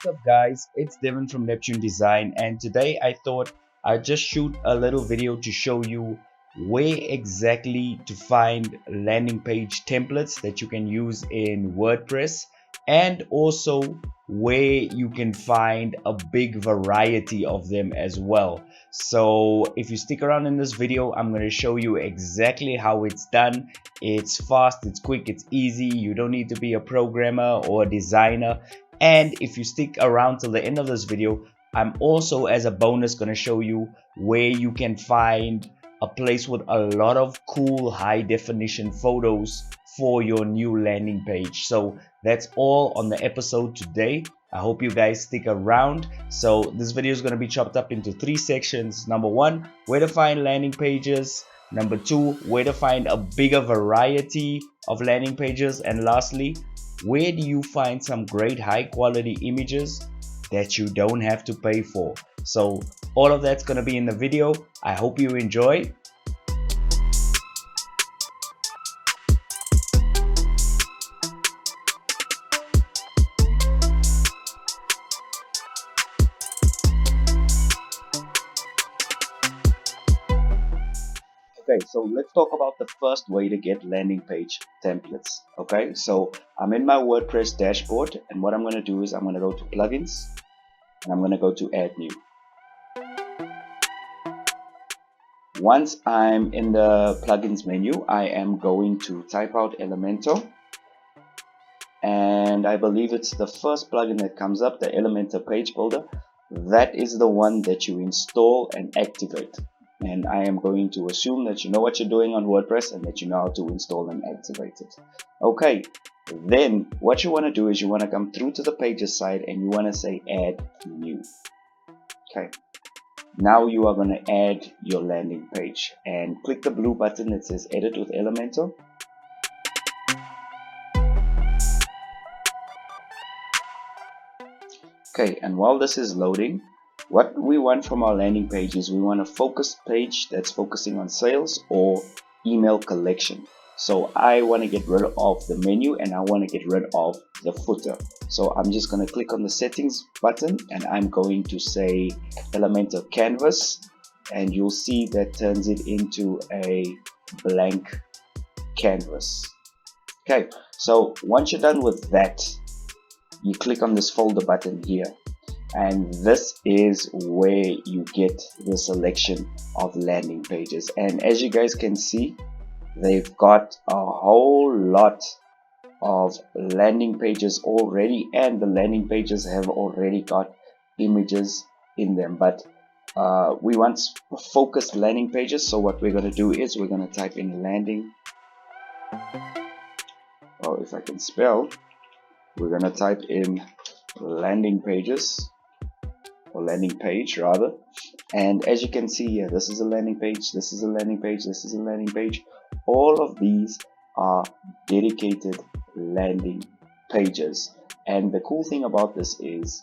What's up guys, it's Devin from Neptune Design, and today I thought I'd just shoot a little video to show you where exactly to find landing page templates that you can use in WordPress, and also where you can find a big variety of them as well. So if you stick around in this video, I'm going to show you exactly how it's done. It's fast, it's quick, it's easy. You don't need to be a programmer or a designer. And if you stick around till the end of this video, I'm also, as a bonus, going to show you where you can find a place with a lot of cool high definition photos for your new landing page. So that's all on the episode today. I hope you guys stick around. So this video is going to be chopped up into 3 sections. Number 1, where to find landing pages. Number 2, where to find a bigger variety of landing pages. And lastly, where do you find some great high quality images that you don't have to pay for. So all of that's going to be in the video. I hope you enjoy. Okay, so let's talk about the first way to get landing page templates. Okay, so I'm in my WordPress dashboard, and what I'm going to do is I'm going to go to plugins and I'm going to go to add new. Once I'm in the plugins menu, I am going to type out Elementor, and I believe it's the first plugin that comes up, the Elementor page builder. That is the one that you install and activate. And I am going to assume that you know what you're doing on WordPress and that you know how to install and activate it. Okay, then what you want to do is you want to come through to the pages side and you want to say add new. Okay, now you are going to add your landing page and click the blue button that says edit with Elementor. Okay, and while this is loading, what we want from our landing page is we want a focused page that's focusing on sales or email collection. So I want to get rid of the menu and I want to get rid of the footer. So I'm just going to click on the settings button and I'm going to say Elementor canvas, and you'll see that turns it into a blank canvas. Okay, so once you're done with that, you click on this folder button here. And this is where you get the selection of landing pages. And as you guys can see, they've got a whole lot of landing pages already, and the landing pages have already got images in them. But we want focused landing pages. So what we're going to do is we're going to type in landing. Or if I can spell, we're going to type in landing pages. Or landing page rather, and as you can see here, this is a landing page, this is a landing page, this is a landing page. All of these are dedicated landing pages, and the cool thing about this is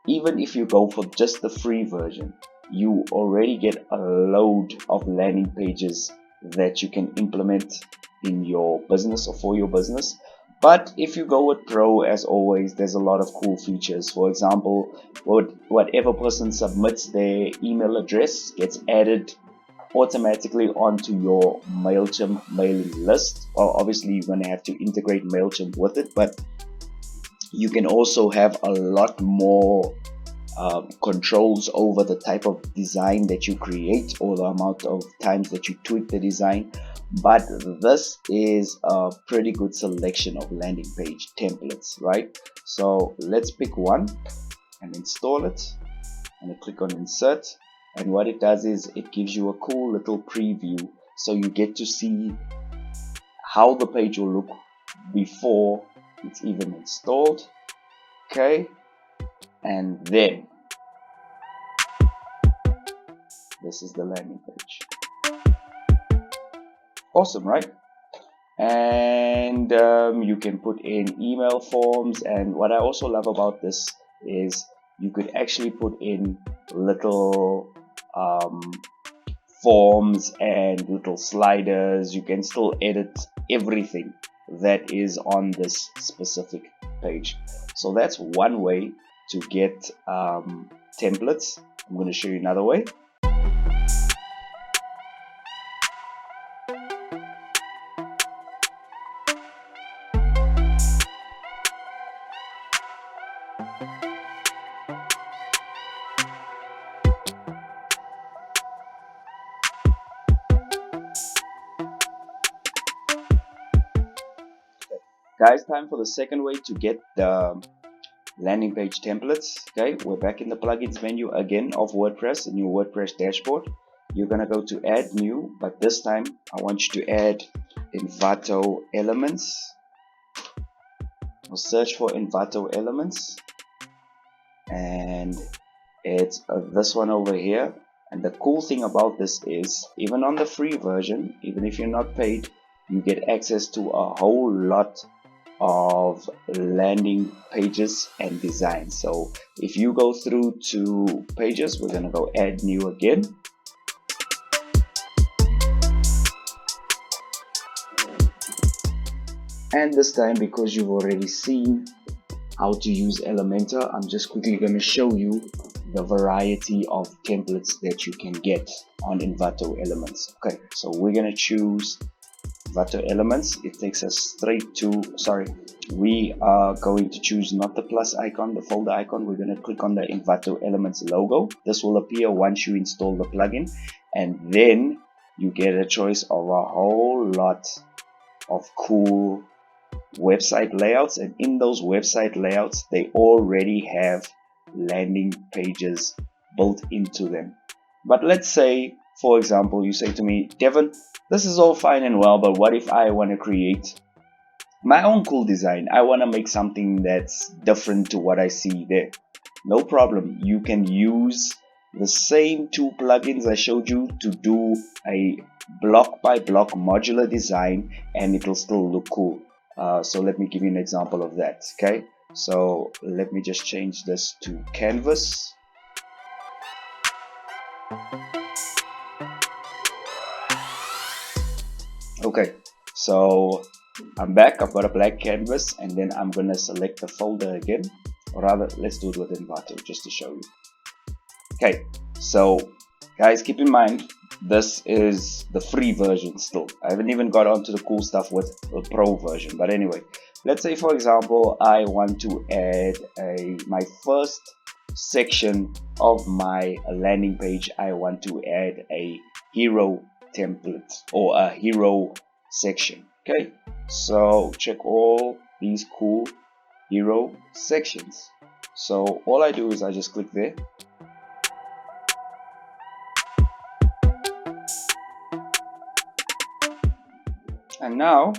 even if you go for just the free version, you already get a load of landing pages that you can implement in your business or for your business. But if you go with Pro, as always, there's a lot of cool features. For example, whatever person submits their email address gets added automatically onto your MailChimp mailing list. Or obviously, you're going to have to integrate MailChimp with it, but you can also have a lot more controls over the type of design that you create or the amount of times that you tweak the design. But this is a pretty good selection of landing page templates, right? So let's pick one and install it, and I click on insert, and what it does is it gives you a cool little preview, so you get to see how the page will look before it's even installed. Okay, and then this is the landing page. Awesome, right? And you can put in email forms, and what I also love about this is you could actually put in little forms and little sliders. You can still edit everything that is on this specific page. So that's one way to get templates. I'm going to show you another way. Guys, time for the second way to get the landing page templates. Okay, we're back in the plugins menu again of WordPress, in your WordPress dashboard. You're gonna go to add new, but this time I want you to add Envato elements. We'll search for Envato elements, and it's this one over here. And the cool thing about this is, even on the free version, even if you're not paid, you get access to a whole lot of landing pages and designs. So if you go through to pages, we're gonna go add new again. And this time, because you've already seen how to use Elementor, I'm just quickly going to show you the variety of templates that you can get on Envato Elements. Okay, so we're going to choose Envato Elements. It takes us straight to, we are going to choose not the plus icon, the folder icon. We're going to click on the Envato Elements logo. This will appear once you install the plugin, and then you get a choice of a whole lot of cool website layouts, and in those website layouts they already have landing pages built into them. But let's say, for example, you say to me, Devon, this is all fine and well, but what if I want to create my own cool design? I want to make something that's different to what I see there. No problem, you can use the same two plugins I showed you to do a block by block modular design, and it will still look cool. So let me give you an example of that. Okay, so let me just change this to canvas. Okay, so I'm back. I've got a blank canvas, and then I'm gonna select the folder again, or rather let's do it with Envato just to show you. Okay, so guys, keep in mind this is the free version still. I haven't even got onto the cool stuff with the pro version. But anyway, let's say for example I want to add my first section of my landing page. I want to add a hero template or a hero section. Okay, so check all these cool hero sections. So all I do is I just click there. And now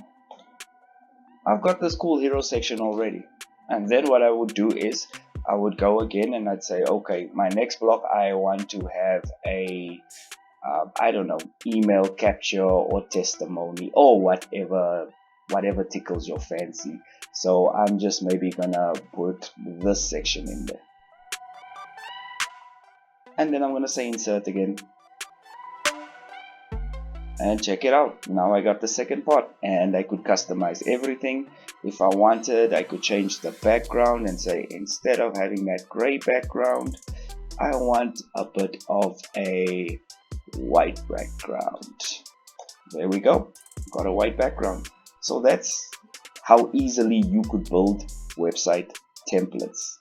I've got this cool hero section already. And then what I would do is I would go again and I'd say, okay, my next block, I want to have a, I don't know, email capture or testimony or whatever tickles your fancy. So I'm just maybe gonna put this section in there. And then I'm gonna say insert again. And check it out, now I got the second part, and I could customize everything. If I wanted, I could change the background and say, instead of having that gray background, I want a bit of a white background. There we go, got a white background. So that's how easily you could build website templates.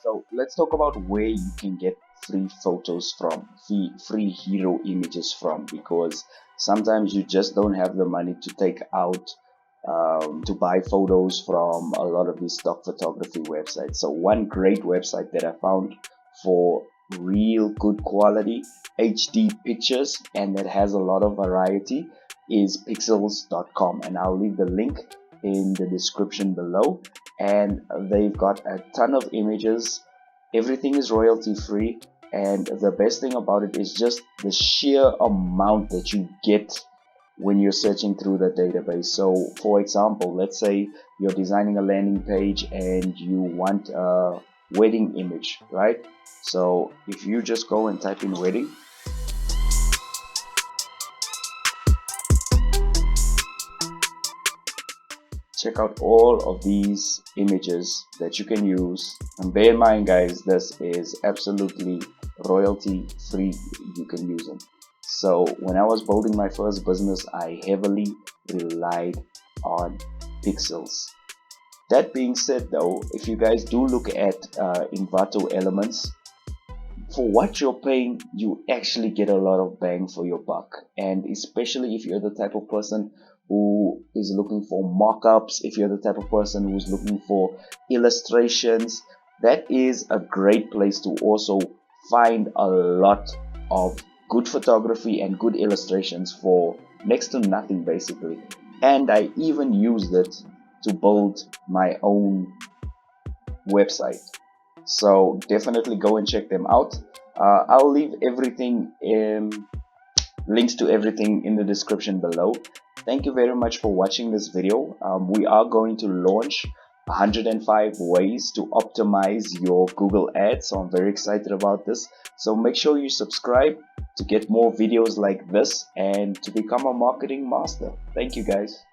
So let's talk about where you can get free photos from, free hero images from, because sometimes you just don't have the money to take out to buy photos from a lot of these stock photography websites. So one great website that I found for real good quality HD pictures and that has a lot of variety is pixels.com, and I'll leave the link in the description below. And they've got a ton of images. Everything is royalty free, and the best thing about it is just the sheer amount that you get when you're searching through the database. So for example, let's say you're designing a landing page and you want a wedding image, right? So if you just go and type in wedding, check out all of these images that you can use. And bear in mind, guys, this is absolutely royalty free. You can use them. So when I was building my first business, I heavily relied on pixels. That being said, though, if you guys do look at Envato elements, for what you're paying, you actually get a lot of bang for your buck. And especially if you're the type of person who is looking for mock-ups, if you're the type of person who's looking for illustrations, that is a great place to also find a lot of good photography and good illustrations for next to nothing, basically. And I even used it to build my own website. So definitely go and check them out. I'll leave everything links to everything in the description below. Thank you very much for watching this video. We are going to launch 105 ways to optimize your Google ads, so I'm very excited about this. So make sure you subscribe to get more videos like this and to become a marketing master. Thank you, guys.